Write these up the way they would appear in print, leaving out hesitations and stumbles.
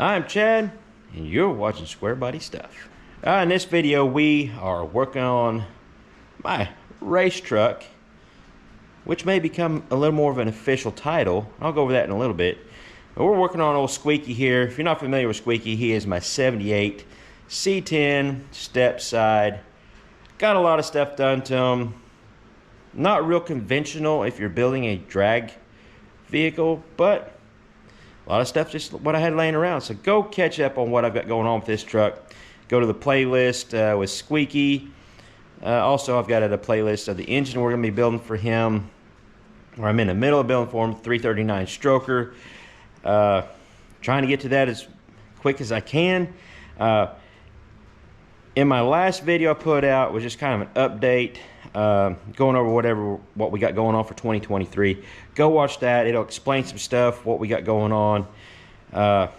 I'm Chad, and you're watching Square Body Stuff. In this video, we are working on my race truck, which may become a little more of an official title. I'll go over that in a little bit. But we're working on old Squeaky here. If you're not familiar with Squeaky, he is my 78 C10 step side. Got a lot of stuff done to him. Not real conventional if you're building a drag vehicle, but a lot of stuff just what I had laying around. So go catch up on what I've got going on with this truck. Go to the playlist with Squeaky. Also, I've got a playlist of the engine we're going to be building for him, or I'm in the middle of building for him, 339 stroker. Trying to get to that as quick as I can. In my last video I put out was just kind of an update, going over what we got going on for 2023. Go watch that. It'll explain some stuff, what we got going on. A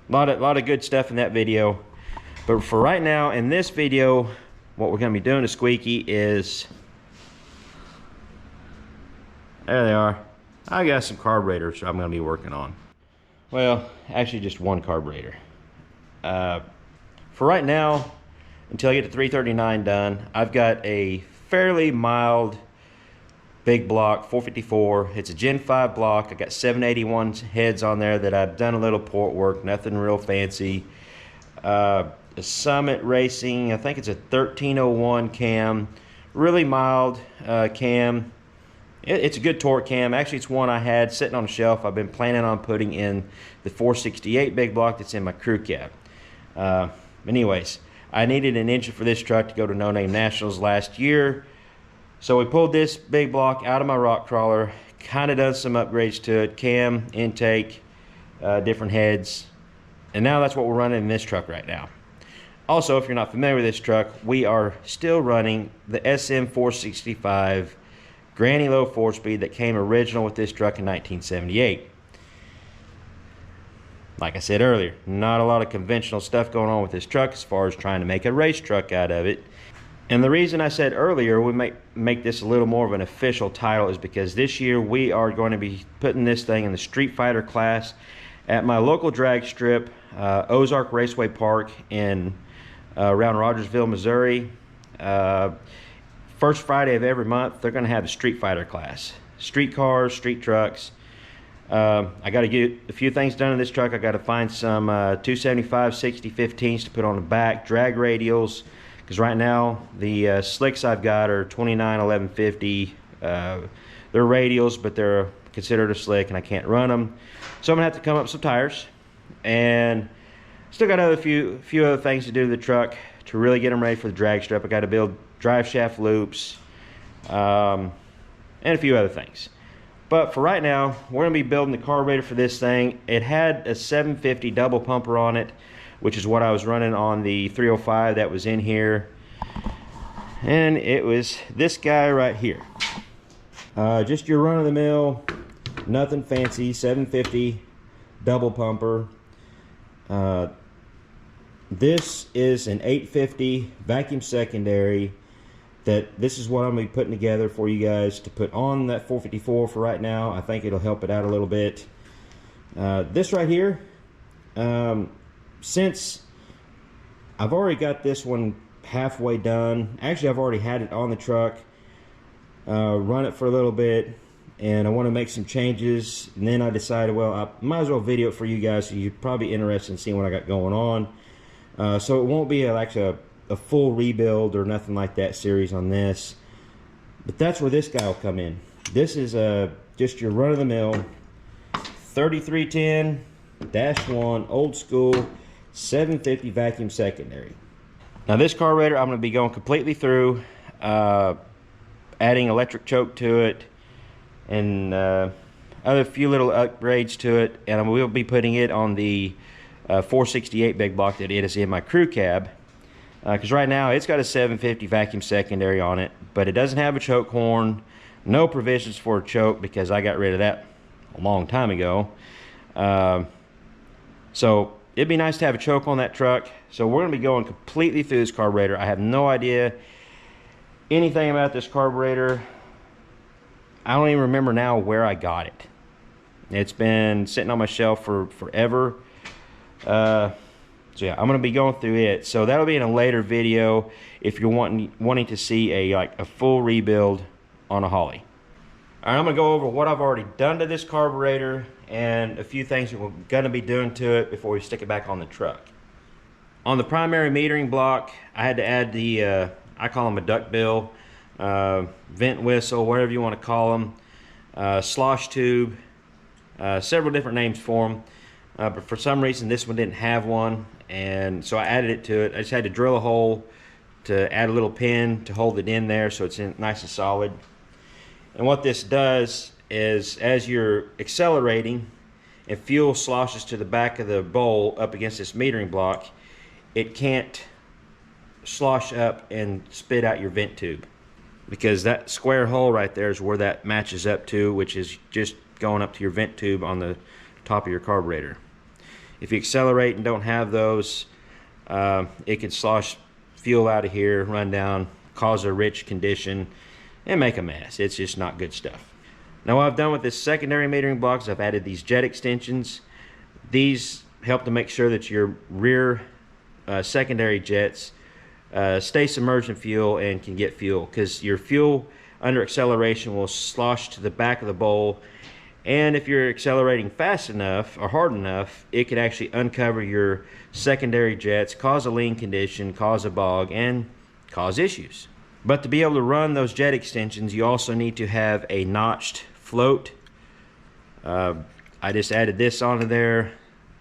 lot of good stuff in that video. But for right now, in this video, what we're going to be doing to Squeaky is, there they are. I got some carburetors I'm going to be working on. Well, actually just one carburetor. For right now, until I get to 339 done, I've got a fairly mild big block 454. It's a Gen 5 block. I got 781 heads on there that I've done a little port work, nothing real fancy. A Summit Racing, I think it's a 1301 cam, really mild cam. It's a good torque cam. Actually, it's one I had sitting on a shelf. I've been planning on putting in the 468 big block that's in my crew cab. Anyways, I needed an engine for this truck to go to No Name Nationals last year. So we pulled this big block out of my rock crawler, kind of done some upgrades to it, cam, intake, different heads. And now that's what we're running in this truck right now. Also, if you're not familiar with this truck, we are still running the SM 465 Granny Low 4-speed that came original with this truck in 1978. Like I said earlier, not a lot of conventional stuff going on with this truck as far as trying to make a race truck out of it. And the reason I said earlier we make this a little more of an official title is because this year we are going to be putting this thing in the Street Fighter class at my local drag strip, Ozark Raceway Park in around Rogersville, Missouri. First Friday of every month, they're going to have the Street Fighter class. Street cars, street trucks. I got to get a few things done in this truck. I got to find some 275 60-15s to put on the back, drag radials, because right now the slicks I've got are 29 1150. They're radials, but they're considered a slick, and I can't run them. So I'm gonna have to come up with some tires, and still got a few other things to do to the truck to really get them ready for the drag strip. I got to build drive shaft loops, and a few other things. But for right now, we're going to be building the carburetor for this thing. It had a 750 double pumper on it, which is what I was running on the 305 that was in here. And it was this guy right here. Just your run-of-the-mill, nothing fancy, 750 double pumper. This is an 850 vacuum secondary. This is what I'm going to be putting together for you guys to put on that 454 for right now. I think it'll help it out a little bit. This right here, since I've already got this one halfway done, actually I've already had it on the truck, run it for a little bit, and I want to make some changes, and then I decided, well, I might as well video it for you guys so you're probably interested in seeing what I got going on. So it won't be like a full rebuild or nothing like that series on this, but that's where this guy will come in. This is just your run-of-the-mill 3310-1 old school 750 vacuum secondary. Now this carburetor I'm going to be going completely through, adding electric choke to it and other few little upgrades to it, and I will be putting it on the 468 big block that it is in my crew cab. Because right now it's got a 750 vacuum secondary on it, but it doesn't have a choke horn, no provisions for a choke because I got rid of that a long time ago. So it'd be nice to have a choke on that truck. So we're going to be going completely through this carburetor. I have no idea anything about this carburetor. I don't even remember now where I got it. It's been sitting on my shelf for forever. So yeah, I'm going to be going through it. So that'll be in a later video if you're wanting to see a full rebuild on a Holley. All right, I'm going to go over what I've already done to this carburetor and a few things that we're going to be doing to it before we stick it back on the truck. On the primary metering block, I had to add the, I call them a duck bill, vent whistle, whatever you want to call them, slosh tube, several different names for them. But for some reason this one didn't have one, and so I added it to it. I just had to drill a hole to add a little pin to hold it in there so it's nice and solid. And what this does is, as you're accelerating and fuel sloshes to the back of the bowl up against this metering block, it can't slosh up and spit out your vent tube, because that square hole right there is where that matches up to, which is just going up to your vent tube on the top of your carburetor. If you accelerate and don't have those, it can slosh fuel out of here, run down, cause a rich condition, and make a mess. It's just not good stuff. Now what I've done with this secondary metering block is I've added these jet extensions. These help to make sure that your rear secondary jets stay submerged in fuel and can get fuel, because your fuel under acceleration will slosh to the back of the bowl, and if you're accelerating fast enough or hard enough, it could actually uncover your secondary jets, cause a lean condition, cause a bog, and cause issues. But to be able to run those jet extensions, you also need to have a notched float. I just added this onto there.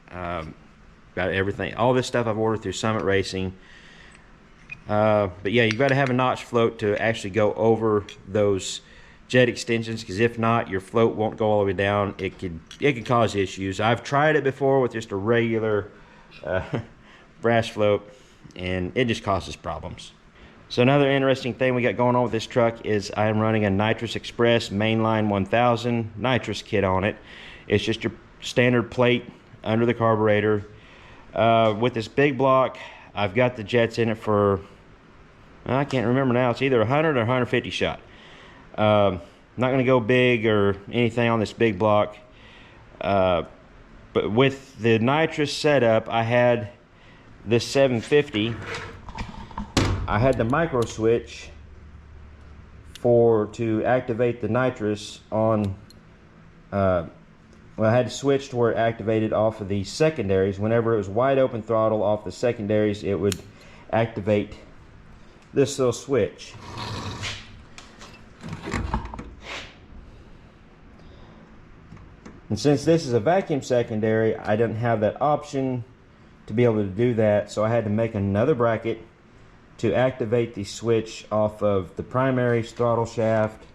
Got everything, all this stuff I've ordered through Summit Racing. But yeah, you've got to have a notched float to actually go over those jet extensions, because if not, your float won't go all the way down. It could cause issues. I've tried it before with just a regular brass float, and it just causes problems. So another interesting thing we got going on with this truck is I'm running a Nitrous Express Mainline 1000 nitrous kit on it. It's just your standard plate under the carburetor. With this big block, I've got the jets in it for, I can't remember now, it's either 100 or 150 shot. Not going to go big or anything on this big block, but with the nitrous setup, I had this 750. I had the micro switch to activate the nitrous on, well, I had to switch to where it activated off of the secondaries. Whenever it was wide open throttle off the secondaries, it would activate this little switch. And since this is a vacuum secondary, I didn't have that option to be able to do that, so I had to make another bracket to activate the switch off of the primary throttle shaft,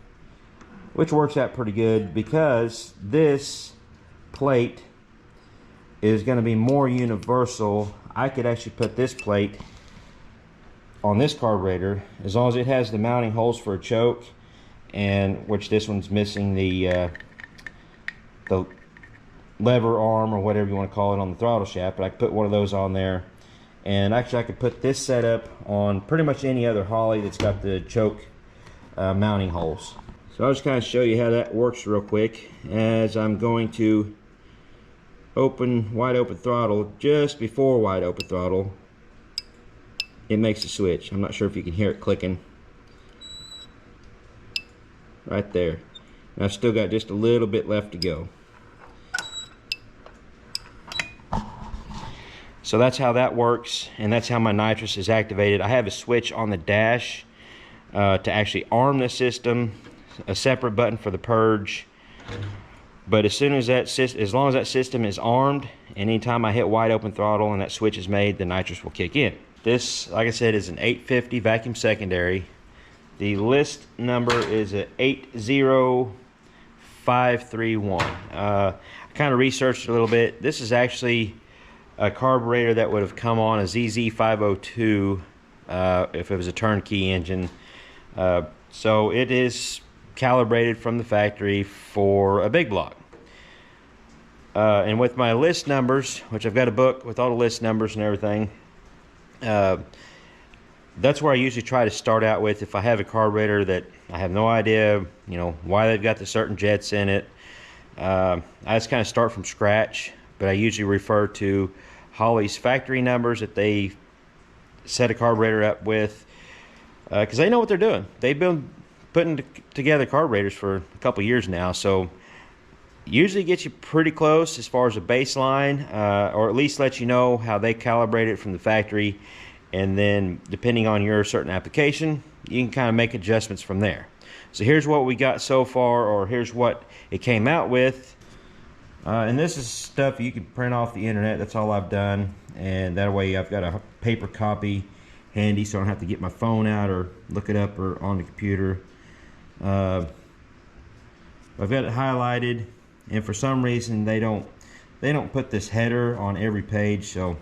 which works out pretty good because this plate is going to be more universal. I could actually put this plate on this carburetor as long as it has the mounting holes for a choke, and which this one's missing the lever arm or whatever you want to call it on the throttle shaft, but I could put one of those on there. And actually I could put this setup on pretty much any other Holley that's got the choke mounting holes. So I'll just kind of show you how that works real quick, as I'm going to wide open throttle. Just before wide open throttle, it makes a switch. I'm not sure if you can hear it clicking right there. And I've still got just a little bit left to go. So that's how that works, and that's how my nitrous is activated. I have a switch on the dash to actually arm the system, a separate button for the purge. But as long as that system is armed, anytime I hit wide open throttle and that switch is made, the nitrous will kick in. This, like I said, is an 850 vacuum secondary. The list number is a 80531. I kind of researched it a little bit. This is actually a carburetor that would have come on a ZZ502 if it was a turnkey engine. So it is calibrated from the factory for a big block. And with my list numbers, which I've got a book with all the list numbers and everything, that's where I usually try to start out with. If I have a carburetor that I have no idea, why they've got the certain jets in it, I just kind of start from scratch. But I usually refer to Holley's factory numbers that they set a carburetor up with, because they know what they're doing. They've been putting together carburetors for a couple years now, so usually gets you pretty close as far as a baseline, or at least let you know how they calibrate it from the factory, and then depending on your certain application, you can kind of make adjustments from there. So here's what we got so far, or here's what it came out with. And this is stuff you can print off the internet. That's all I've done, and that way I've got a paper copy handy so I don't have to get my phone out or look it up or on the computer. I've got it highlighted, and for some reason they don't put this header on every page, so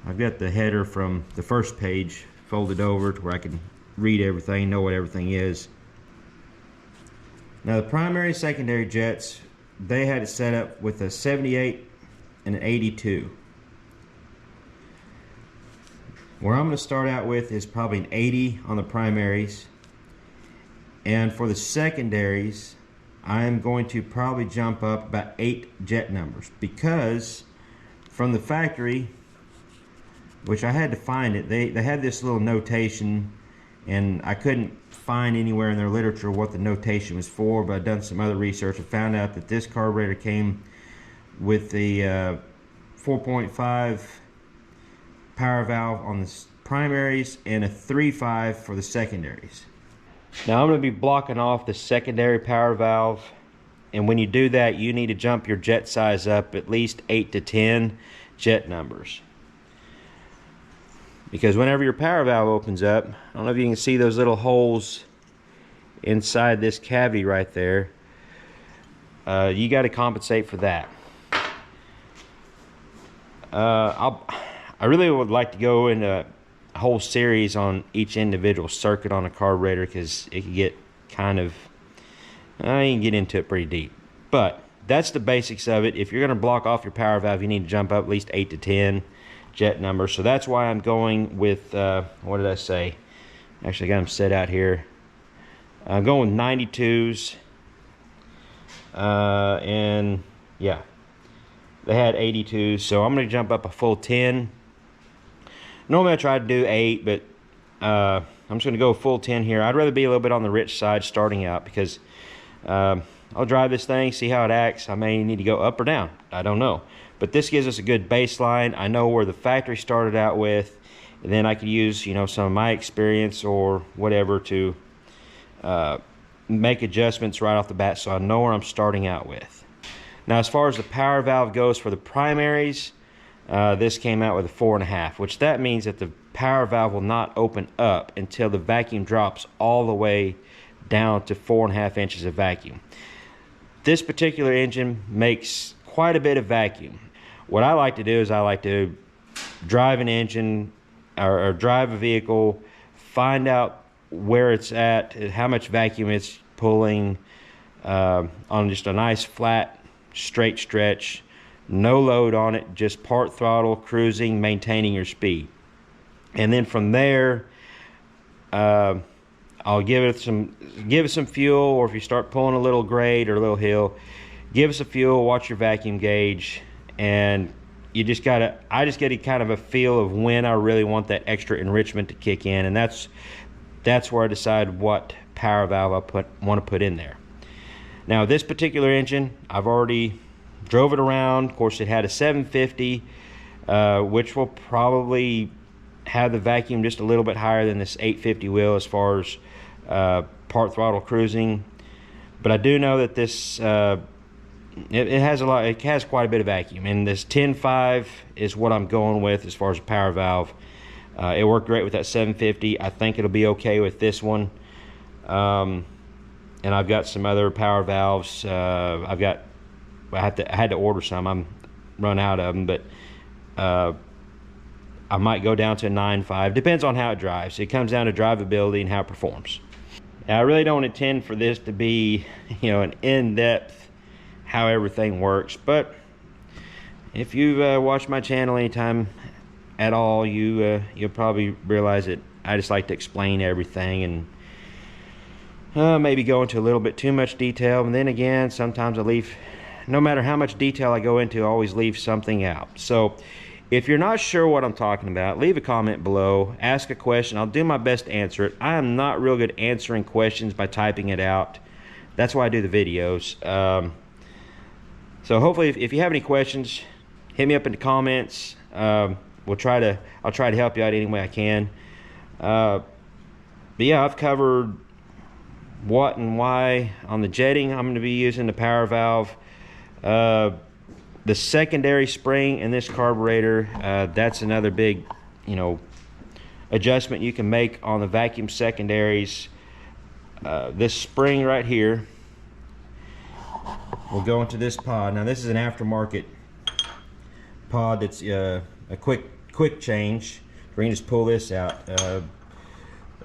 I've got the header from the first page folded over to where I can read everything, know what everything is. Now the primary and secondary jets, they had it set up with a 78 and an 82. Where I'm going to start out with is probably an 80 on the primaries, and for the secondaries I'm going to probably jump up about 8 jet numbers, because from the factory, which I had to find it, they had this little notation, and I couldn't find anywhere in their literature what the notation was for, but I've done some other research and found out that this carburetor came with the 4.5 power valve on the primaries and a 3.5 for the secondaries. Now I'm going to be blocking off the secondary power valve, and when you do that you need to jump your jet size up at least 8 to 10 jet numbers, because whenever your power valve opens up, I don't know if you can see those little holes inside this cavity right there, you got to compensate for that. I really would like to go into a whole series on each individual circuit on a carburetor, because it can get kind of, I can get into it pretty deep, but that's the basics of it. If you're going to block off your power valve, you need to jump up at least 8 to 10 jet numbers. So that's why I'm going with what did I say? Actually, I got them set out here. I'm going with 92s, and yeah, they had 82s, so I'm going to jump up a full 10. Normally I try to do 8, but I'm just going to go full 10 here. I'd rather be a little bit on the rich side starting out, because I'll drive this thing, see how it acts. I may need to go up or down, I don't know. But this gives us a good baseline. I know where the factory started out with, and then I could use, you know, some of my experience or whatever to make adjustments right off the bat, so I know where I'm starting out with. Now as far as the power valve goes for the primaries, this came out with a 4.5, which that means that the power valve will not open up until the vacuum drops all the way down to 4.5 inches of vacuum. This particular engine makes quite a bit of vacuum. What I like to do is I like to drive an engine or drive a vehicle, find out where it's at, how much vacuum it's pulling on just a nice flat straight stretch, no load on it, just part throttle, cruising, maintaining your speed. And then from there I'll give it some fuel, or if you start pulling a little grade or a little hill, give us a fuel, watch your vacuum gauge, and I just get a kind of a feel of when I really want that extra enrichment to kick in, and that's where I decide what power valve I want to put in there. Now this particular engine, I've already drove it around. Of course, it had a 750, which will probably have the vacuum just a little bit higher than this 850 will as far as part throttle cruising. But I do know that this it has quite a bit of vacuum, and this 10.5 is what I'm going with as far as a power valve. It worked great with that 750. I think it'll be okay with this one. And I've got some other power valves. I had to order some. I'm run out of them, but I might go down to a 9.5. Depends on how it drives. It comes down to drivability and how it performs. Now, I really don't intend for this to be, you know, an in-depth how everything works, but if you've watched my channel anytime at all, you'll probably realize that I just like to explain everything and maybe go into a little bit too much detail. And then again, sometimes I leave no matter how much detail I go into, I always leave something out. So if you're not sure what I'm talking about, leave a comment below, ask a question. I'll do my best to answer it. I am not real good answering questions by typing it out. That's why I do the videos. So hopefully if you have any questions, hit me up in the comments. I'll try to help you out any way I can. But yeah, I've covered what and why on the jetting. I'm going to be using the power valve. The secondary spring in this carburetor, that's another big, adjustment you can make on the vacuum secondaries. This spring right here will go into this pod. Now this is an aftermarket pod that's a quick change. We can just pull this out.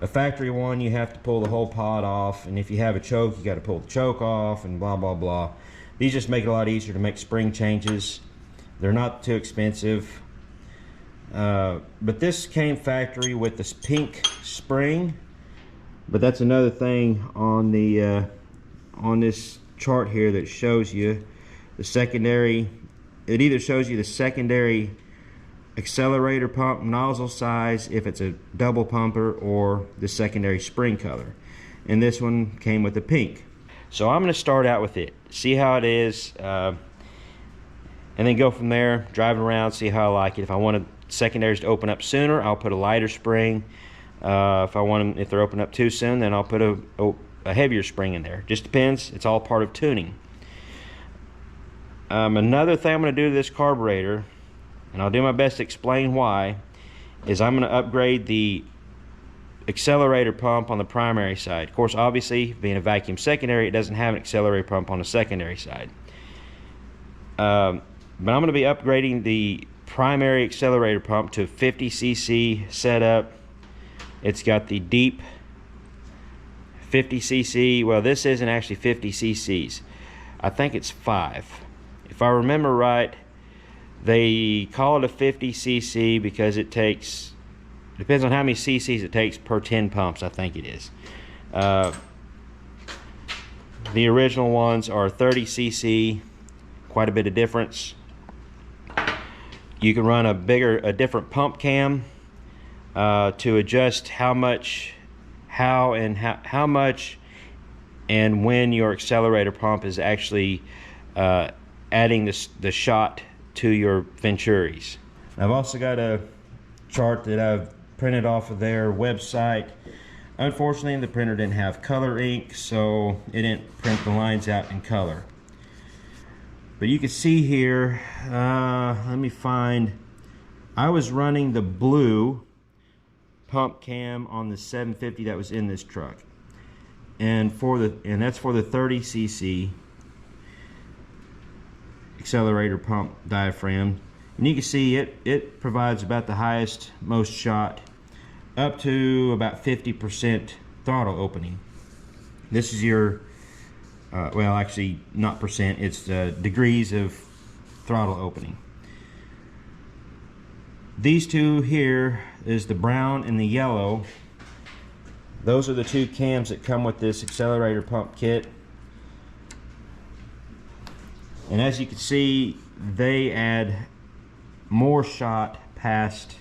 A factory one, you have to pull the whole pod off, and if you have a choke, you got to pull the choke off, and blah blah blah. These just make it a lot easier to make spring changes. They're not too expensive. But this came factory with this pink spring. But that's another thing on the on this chart here that shows you the secondary. It either shows you the secondary accelerator pump nozzle size if it's a double pumper, or the secondary spring color. And this one came with the pink. So I'm going to start out with it, see how it is, and then go from there, drive it around, see how I like it. If I want secondaries to open up sooner, I'll put a lighter spring. If they're open up too soon, then I'll put a heavier spring in there. Just depends. It's all part of tuning. Another thing I'm going to do to this carburetor, and I'll do my best to explain why, is I'm going to upgrade the accelerator pump on the primary side. Of course, obviously, being a vacuum secondary, it doesn't have an accelerator pump on the secondary side. But I'm going to be upgrading the primary accelerator pump to 50cc setup. It's got the deep 50cc. Well, this isn't actually 50 cc's. I think it's 5. If I remember right, they call it a 50cc because it takes, depends on how many cc's it takes per 10 pumps, I think it is. The original ones are 30cc, quite a bit of difference. You can run a different pump cam to adjust how much and when your accelerator pump is actually adding the shot to your Venturis. I've also got a chart that I've printed off of their website. Unfortunately, the printer didn't have color ink, so it didn't print the lines out in color. But you can see here, let me find, I was running the blue pump cam on the 750 that was in this truck, and that's for the 30cc accelerator pump diaphragm. And you can see it provides about the highest most shot, up to about 50% throttle opening. This is your well, actually not percent, it's degrees of throttle opening. These two here is the brown and the yellow. Those are the two cams that come with this accelerator pump kit. And as you can see, they add more shot past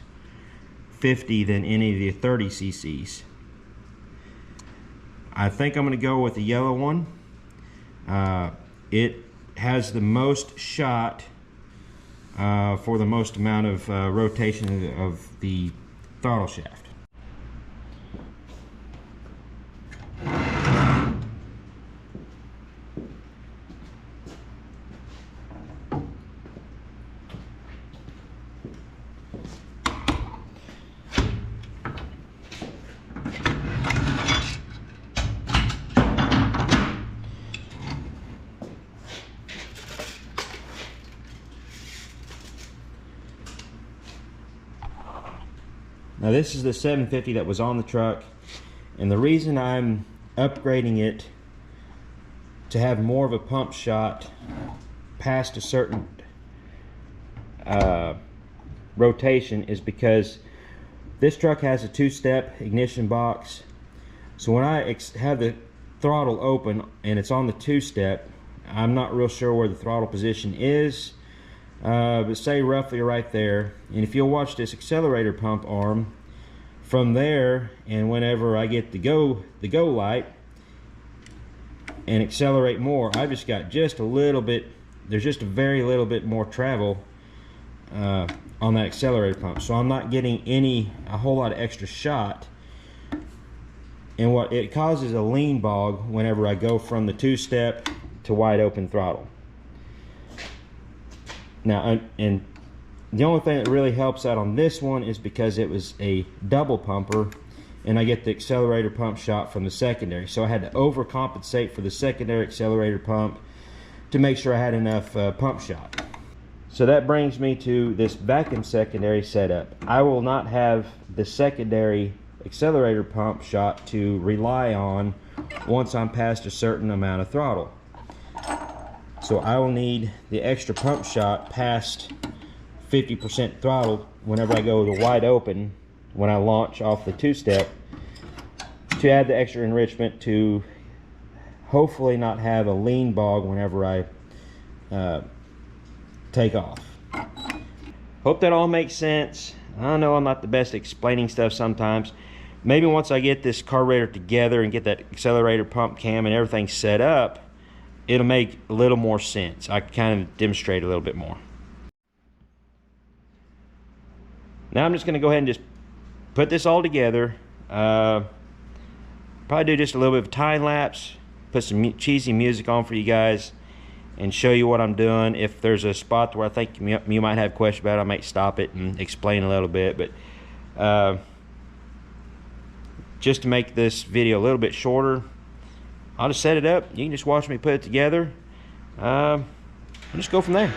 50 than any of the 30 cc's. I think I'm going to go with the yellow one. It has the most shot for the most amount of rotation of the throttle shaft. Now this is the 750 that was on the truck, and the reason I'm upgrading it to have more of a pump shot past a certain rotation is because this truck has a 2-step ignition box. So when I have the throttle open and it's on the 2-step, I'm not real sure where the throttle position is, but say roughly right there. And if you'll watch this accelerator pump arm from there, and whenever I get the go light and accelerate more, I've just got just a little bit, there's just a very little bit more travel on that accelerator pump, so I'm not getting a whole lot of extra shot. And what it causes, a lean bog whenever I go from the two-step to wide open throttle. Now, and the only thing that really helps out on this one is because it was a double pumper and I get the accelerator pump shot from the secondary, so I had to overcompensate for the secondary accelerator pump to make sure I had enough pump shot. So that brings me to this vacuum secondary setup. I will not have the secondary accelerator pump shot to rely on once I'm past a certain amount of throttle. So I will need the extra pump shot past 50% throttle whenever I go to wide open, when I launch off the two-step, to add the extra enrichment to hopefully not have a lean bog whenever I take off. Hope that all makes sense. I know I'm not the best at explaining stuff sometimes. Maybe once I get this carburetor together and get that accelerator pump cam and everything set up, it'll make a little more sense. I can kind of demonstrate a little bit more. Now I'm just going to go ahead and just put this all together. Probably do just a little bit of a time lapse, put some cheesy music on for you guys, and show you what I'm doing. If there's a spot where I think you might have questions about it, I might stop it and explain a little bit. But just to make this video a little bit shorter, I'll just set it up. You can just watch me put it together. I'll just go from there.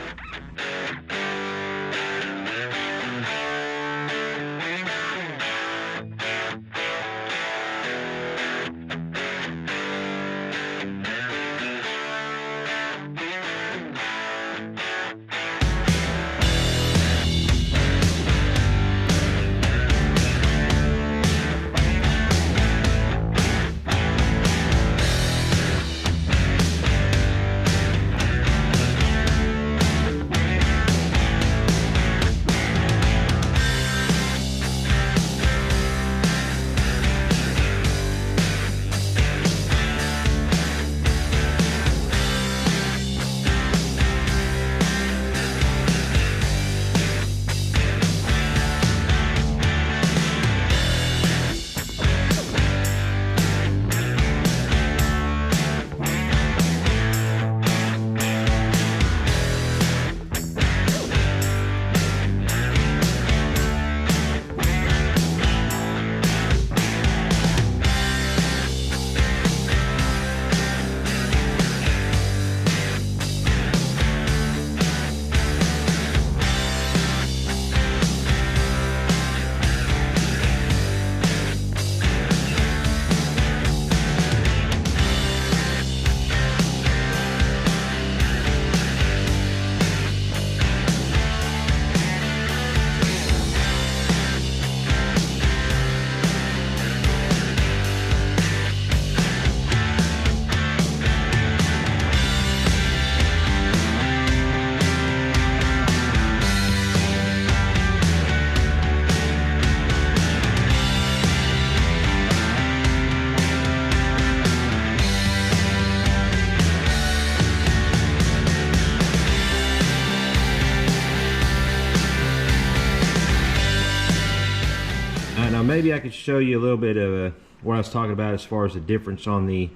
Now maybe I could show you a little bit of what I was talking about as far as the difference on the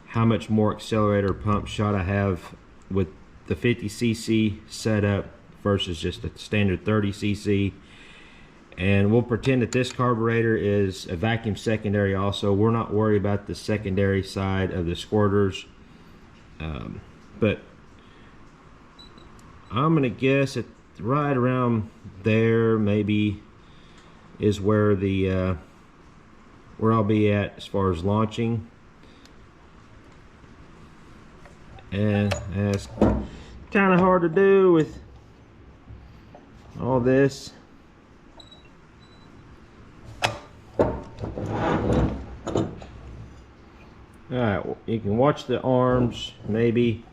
how much more accelerator pump shot I have with the 50cc setup versus just the standard 30cc. And we'll pretend that this carburetor is a vacuum secondary also. We're not worried about the secondary side of the squirters, but I'm gonna guess at right around there maybe is where the where I'll be at as far as launching. And it's kind of hard to do with all this. Alright, well, you can watch the arms maybe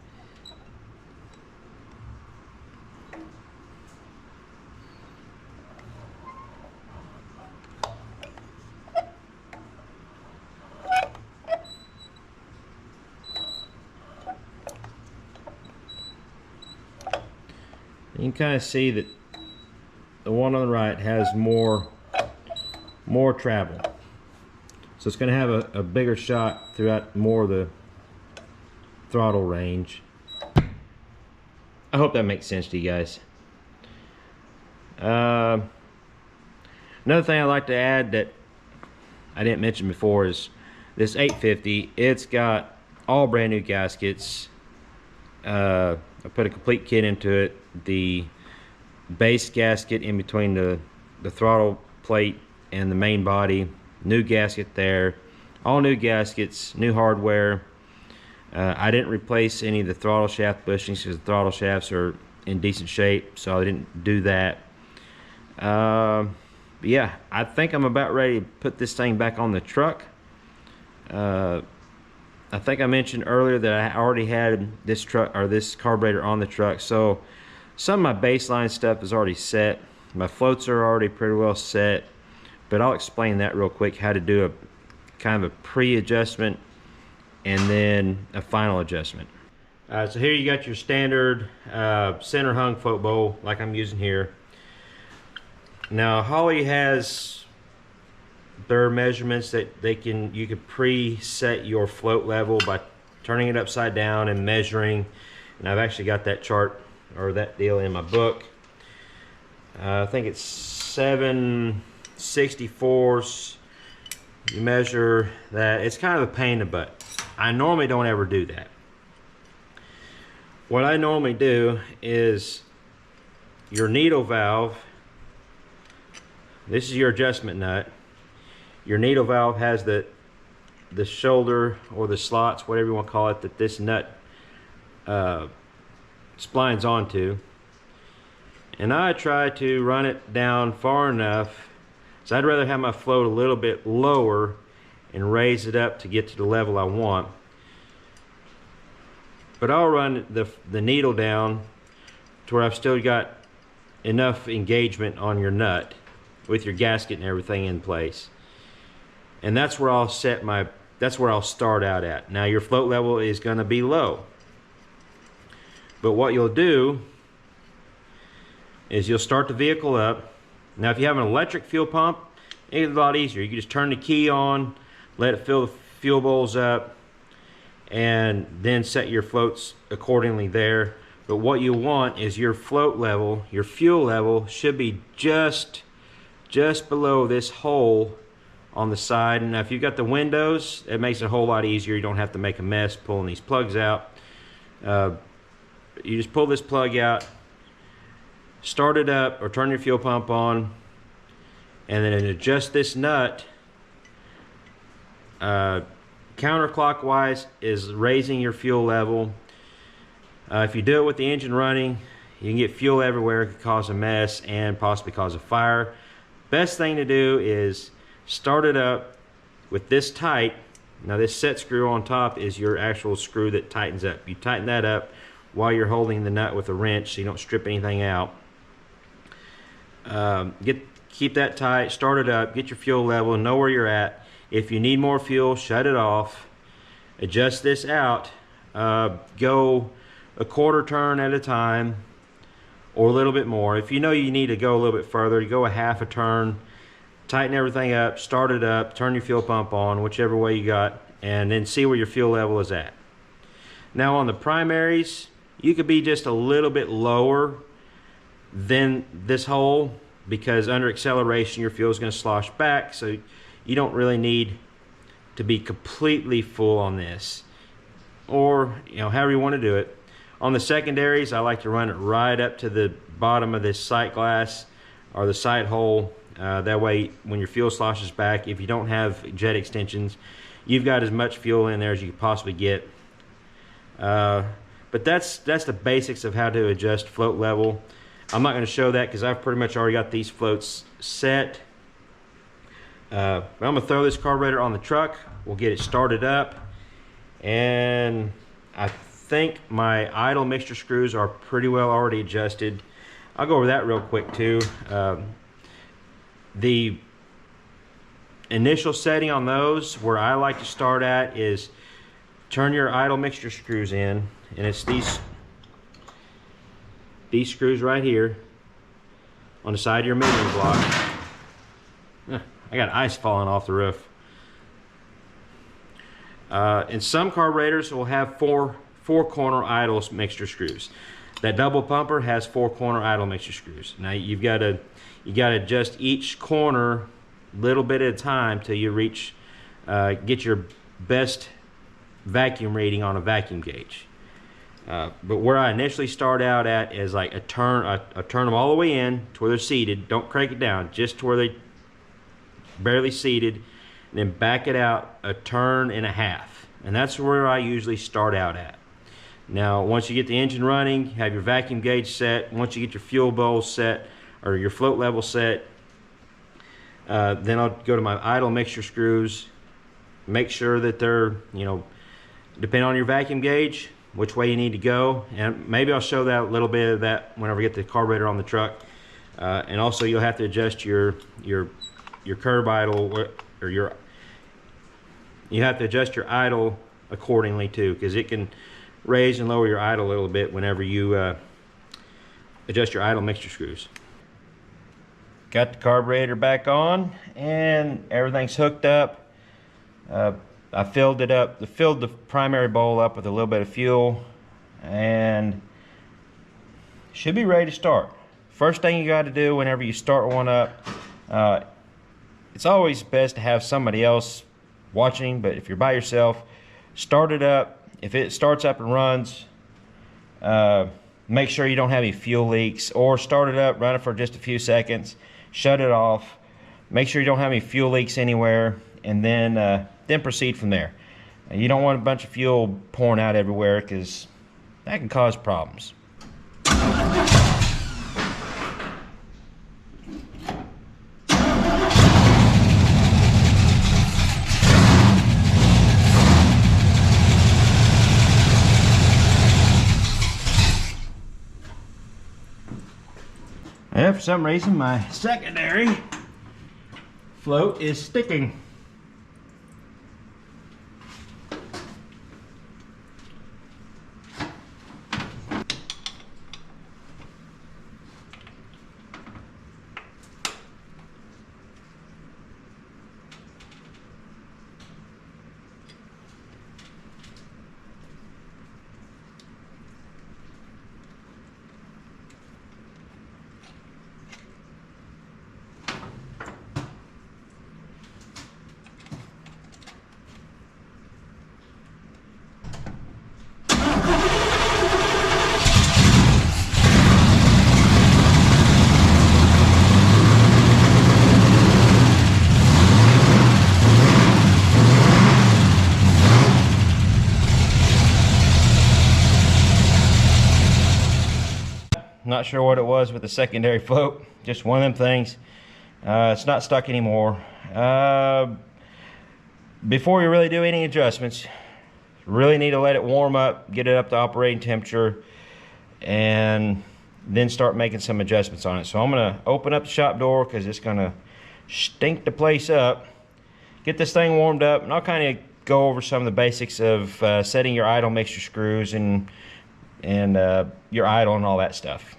You can kind of see that the one on the right has more travel. So it's going to have a bigger shot throughout more of the throttle range. I hope that makes sense to you guys. Another thing I'd like to add that I didn't mention before is this 850. It's got all brand new gaskets. I put a complete kit into it. The base gasket in between the throttle plate and the main body, new gasket there, all new gaskets, new hardware. I didn't replace any of the throttle shaft bushings because the throttle shafts are in decent shape, so I didn't do that. But yeah, I think I'm about ready to put this thing back on the truck. I think I mentioned earlier that I already had this truck or this carburetor on the truck, so some of my baseline stuff is already set. My floats are already pretty well set, but I'll explain that real quick, how to do a kind of a pre-adjustment and then a final adjustment. So here you got your standard center hung float bowl like I'm using here. Now Holley has their measurements that you can preset your float level by turning it upside down and measuring, and I've actually got that chart or that deal in my book. I think it's 7/64. You measure that. It's kind of a pain in the butt. I normally don't ever do that. What I normally do is your needle valve, this is your adjustment nut. Your needle valve has the shoulder or the slots, whatever you want to call it, that this nut splines onto. And I try to run it down far enough, so I'd rather have my float a little bit lower and raise it up to get to the level I want. But I'll run the needle down to where I've still got enough engagement on your nut with your gasket and everything in place. And that's where I'll that's where I'll start out at. Now your float level is going to be low. But what you'll do is you'll start the vehicle up. Now if you have an electric fuel pump, it's a lot easier. You can just turn the key on, let it fill the fuel bowls up, and then set your floats accordingly there. But what you want is your float level, your fuel level should be just below this hole on the side. And now if you've got the windows, it makes it a whole lot easier. You don't have to make a mess pulling these plugs out. You just pull this plug out, start it up or turn your fuel pump on, and then adjust this nut. Counterclockwise is raising your fuel level. If you do it with the engine running, you can get fuel everywhere. It could cause a mess and possibly cause a fire. Best thing to do is start it up with this tight. Now this set screw on top is your actual screw that tightens up. You tighten that up while you're holding the nut with a wrench so you don't strip anything out. Keep that tight, start it up, get your fuel level, know where you're at. If you need more fuel, shut it off. Adjust this out. Go a quarter turn at a time or a little bit more. If you know you need to go a little bit further, you go a half a turn. Tighten everything up, start it up, turn your fuel pump on, whichever way you got, and then see where your fuel level is at. Now on the primaries, you could be just a little bit lower than this hole, because under acceleration your fuel is going to slosh back, so you don't really need to be completely full on this, or however you want to do it. On the secondaries, I like to run it right up to the bottom of this sight glass or the sight hole. That way when your fuel sloshes back, if you don't have jet extensions, you've got as much fuel in there as you could possibly get. But that's the basics of how to adjust float level. I'm not going to show that because I've pretty much already got these floats set. I'm going to throw this carburetor on the truck. We'll get it started up, and I think my idle mixture screws are pretty well already adjusted. I'll go over that real quick too. The initial setting on those, where I like to start at, is turn your idle mixture screws in, and it's these these screws right here on the side of your metering block. I got ice falling off the roof. And some carburetors will have four corner idle mixture screws. That double pumper has 4 corner idle mixture screws. Now you got to adjust each corner a little bit at a time till you reach get your best vacuum reading on a vacuum gauge. But where I initially start out at is like I turn them all the way in to where they're seated. Don't crank it down, just to where they barely seated, and then back it out a turn and a half. And that's where I usually start out at. Now, once you get the engine running, have your vacuum gauge set, once you get your fuel bowl set, or your float level set, then I'll go to my idle mixture screws, make sure that they're, you know, depending on your vacuum gauge, which way you need to go. And maybe I'll show that a little bit of that whenever we get the carburetor on the truck. And also you'll have to adjust your curb idle, or you have to adjust your idle accordingly too, because it can raise and lower your idle a little bit whenever you adjust your idle mixture screws. Got the carburetor back on and everything's hooked up. I filled the primary bowl up with a little bit of fuel and should be ready to start. First thing you got to do whenever you start one up, it's always best to have somebody else watching, but if you're by yourself, start it up. If it starts up and runs, make sure you don't have any fuel leaks, or start it up, run it for just a few seconds, shut it off, make sure you don't have any fuel leaks anywhere, and then proceed from there. You don't want a bunch of fuel pouring out everywhere, because that can cause problems. And for some reason my secondary float is sticking. Not sure what it was with the secondary float, just one of them things. It's not stuck anymore. Before you really do any adjustments, you really need to let it warm up, get it up to operating temperature, and then start making some adjustments on it. So I'm gonna open up the shop door because it's gonna stink the place up. Get this thing warmed up, and I'll kind of go over some of the basics of setting your idle mixture screws and your idle and all that stuff.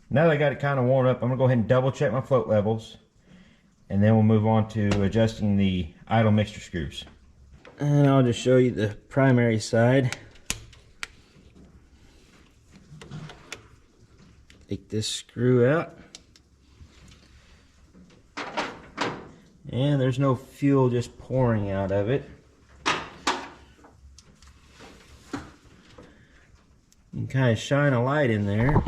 Now that I got it kind of warmed up, I'm gonna go ahead and double check my float levels, and then we'll move on to adjusting the idle mixture screws. And I'll just show you the primary side. Take this screw out, and there's no fuel just pouring out of it. You can kind of shine a light in there.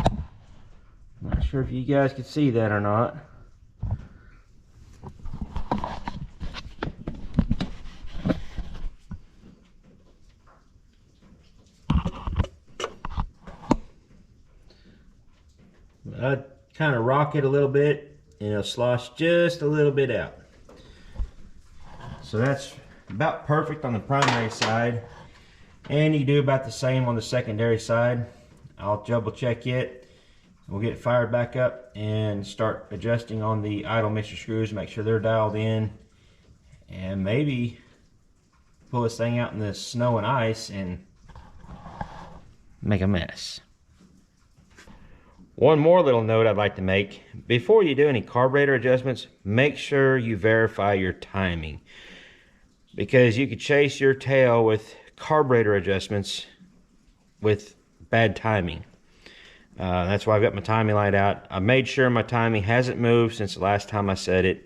Not sure if you guys can see that or not. I kind of rock it a little bit and it'll slosh just a little bit out. So that's about perfect on the primary side. And you do about the same on the secondary side. I'll double check it. We'll get it fired back up and start adjusting on the idle mixture screws, make sure they're dialed in, and maybe pull this thing out in the snow and ice and make a mess. One more little note I'd like to make. Before you do any carburetor adjustments, make sure you verify your timing, because you could chase your tail with carburetor adjustments with bad timing. That's why I've got my timing light out. I made sure my timing hasn't moved since the last time I set it.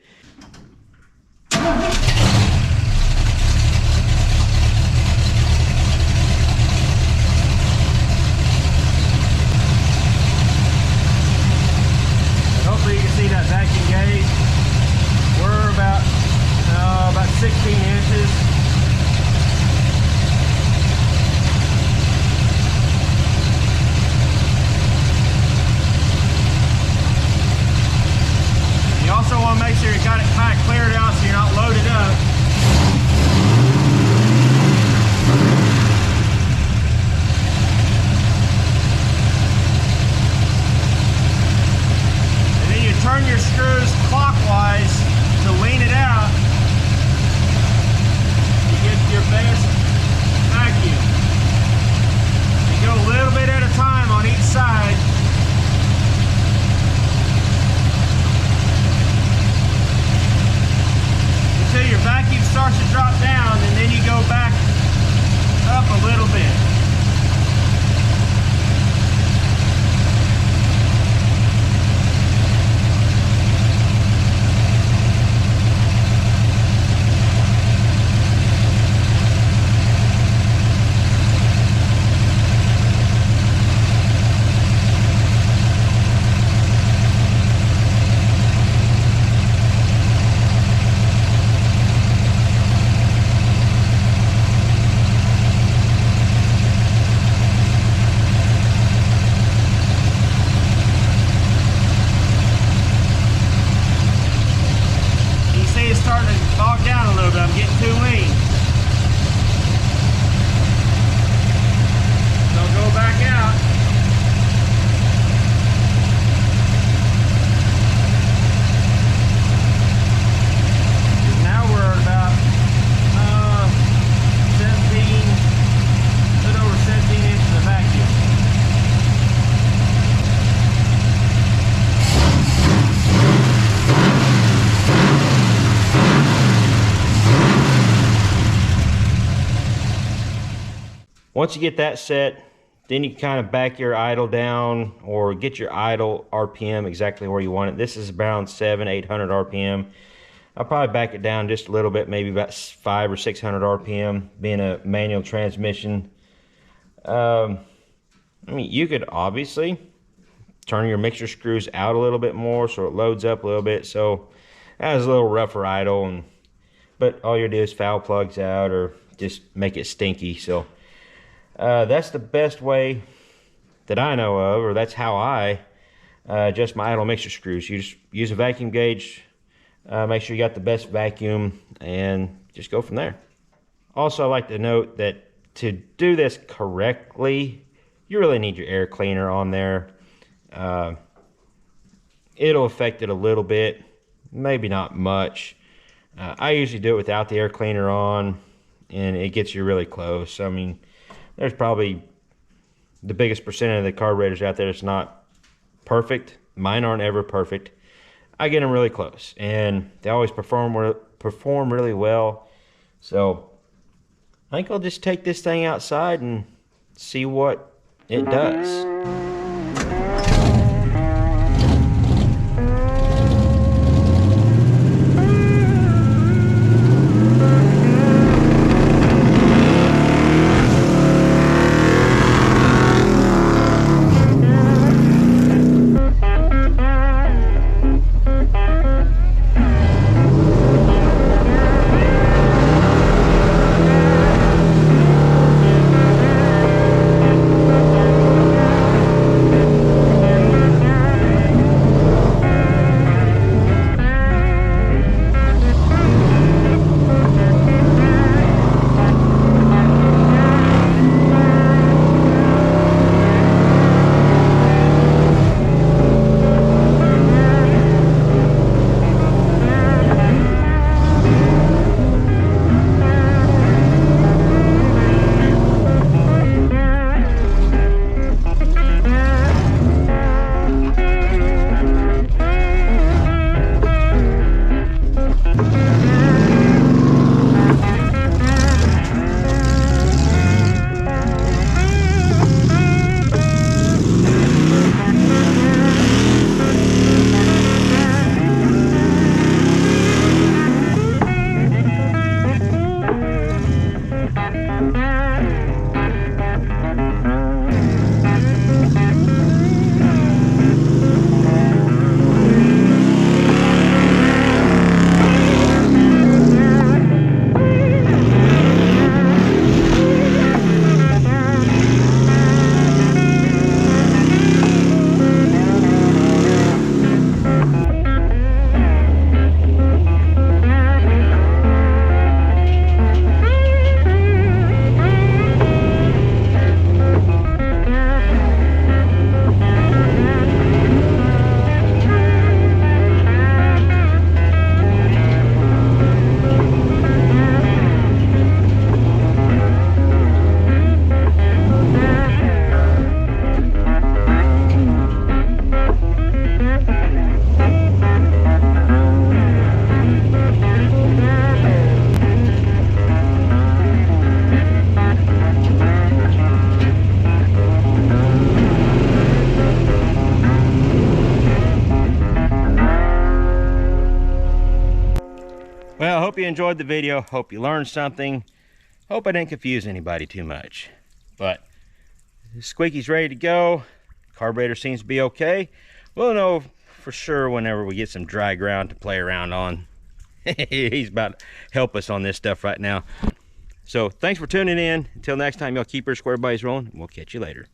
Hopefully you can see that vacuum gauge. We're about 16 inches. You also want to make sure you got it kind of cleared out so you're not loaded up. And then you turn your screws clockwise to lean it out. You get your best vacuum. You go a little bit at a time on each side. Until your vacuum starts to drop down, and then you go back up a little bit. Starting to bog down a little bit. I'm getting too lean. So go back out. Now we're at about 17, a little over 17 inches of vacuum. Once you get that set, then you can kind of back your idle down or get your idle RPM exactly where you want it. This is around 700-800 RPM. I'll probably back it down just a little bit, maybe about 500 or 600 RPM, being a manual transmission. I mean, you could obviously turn your mixer screws out a little bit more so it loads up a little bit. So that is a little rougher idle, but all you do is foul plugs out or just make it stinky. So that's the best way that I know of, or that's how I adjust my idle mixer screws. You just use a vacuum gauge, make sure you got the best vacuum, and just go from there. Also, I like to note that to do this correctly, you really need your air cleaner on there. It'll affect it a little bit, maybe not much. I usually do it without the air cleaner on, and it gets you really close. I mean, there's probably the biggest percentage of the carburetors out there that's not perfect. Mine aren't ever perfect. I get them really close, and they always perform really well. So I think I'll just take this thing outside and see what it does. you enjoyed the video. Hope you learned something. Hope I didn't confuse anybody too much. But Squeaky's ready to go. Carburetor seems to be okay. We'll know for sure whenever we get some dry ground to play around on. He's about to help us on this stuff right now. So thanks for tuning in. Until next time, y'all keep your square bodies rolling, and we'll catch you later.